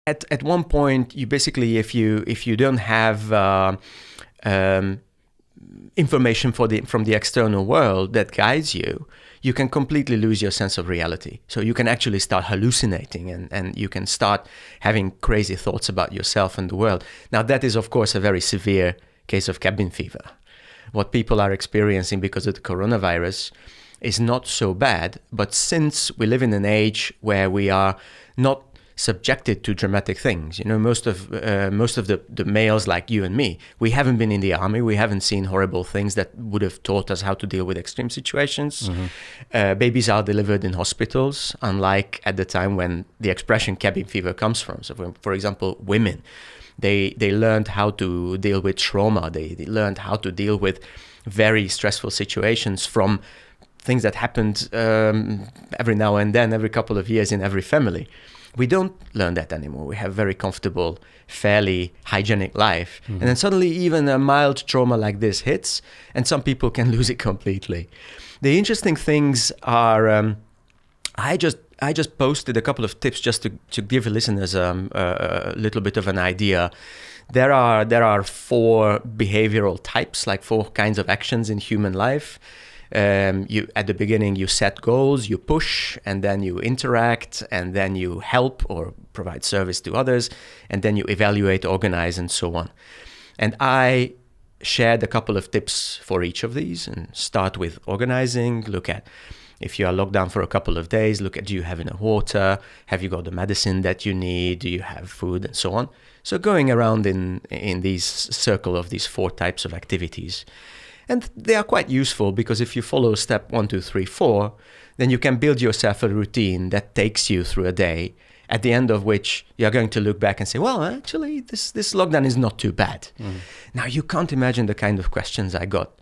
at one point, you basically, if you don't have information from the external world that guides you, you can completely lose your sense of reality. So you can actually start hallucinating, and you can start having crazy thoughts about yourself and the world. Now, that is, of course, a very severe case of cabin fever. What people are experiencing because of the coronavirus is not so bad, but since we live in an age where we are not subjected to dramatic things, most of the males like you and me, we haven't been in the army, we haven't seen horrible things that would have taught us how to deal with extreme situations. Babies are delivered in hospitals, unlike at the time when the expression cabin fever comes from. So for example, women, they learned how to deal with trauma, they learned how to deal with very stressful situations from things that happened every now and then, every couple of years in every family. We don't learn that anymore. We have very comfortable, fairly hygienic life. And then suddenly even a mild trauma like this hits, and some people can lose it completely. The interesting things are, I just posted a couple of tips just to give the listeners a little bit of an idea. There are 4 behavioral types, like 4 kinds of actions in human life. You at the beginning you set goals, you push, and then you interact, and then you help or provide service to others, and then you evaluate, organize, and so on. And I shared a couple of tips for each of these, and start with organizing. Look at, if you are locked down for a couple of days, look at, do you have enough water? Have you got the medicine that you need? Do you have food? And so on. So going around in these circle of these 4 types of activities. And they are quite useful, because if you follow step 1, 2, 3, 4, then you can build yourself a routine that takes you through a day, at the end of which you're going to look back and say, well, actually, this lockdown is not too bad. Now, you can't imagine the kind of questions I got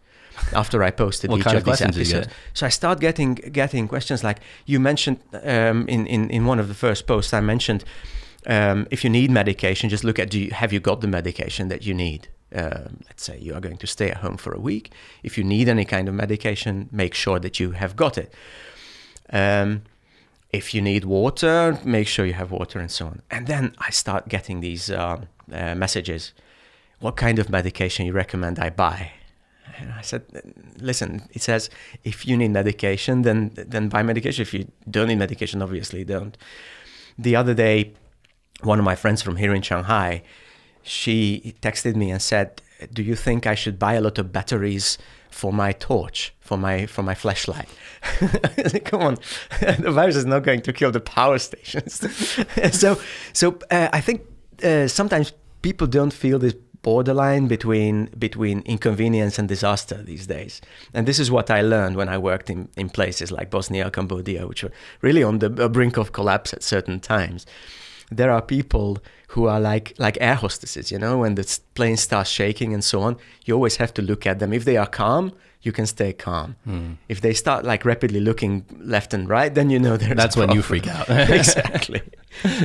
after I posted each of these episodes. So I start getting questions like, you mentioned in one of the first posts, I mentioned, if you need medication, just look at, have you got the medication that you need? Let's say you are going to stay at home for a week. If you need any kind of medication, make sure that you have got it. If you need water, make sure you have water, and so on. And then I start getting these messages. What kind of medication you recommend I buy? And I said, listen, it says, if you need medication, then buy medication. If you don't need medication, obviously don't. The other day, one of my friends from here in Shanghai, she texted me and said, do you think I should buy a lot of batteries for my torch, for my flashlight? I said, come on, the virus is not going to kill the power stations. So I think sometimes people don't feel this borderline between inconvenience and disaster these days. And this is what I learned when I worked in places like Bosnia, Cambodia, which were really on the brink of collapse at certain times. There are people who are like air hostesses, when the plane starts shaking and so on, you always have to look at them. If they are calm, you can stay calm. If they start like rapidly looking left and right, then there's that's when you freak out. Exactly.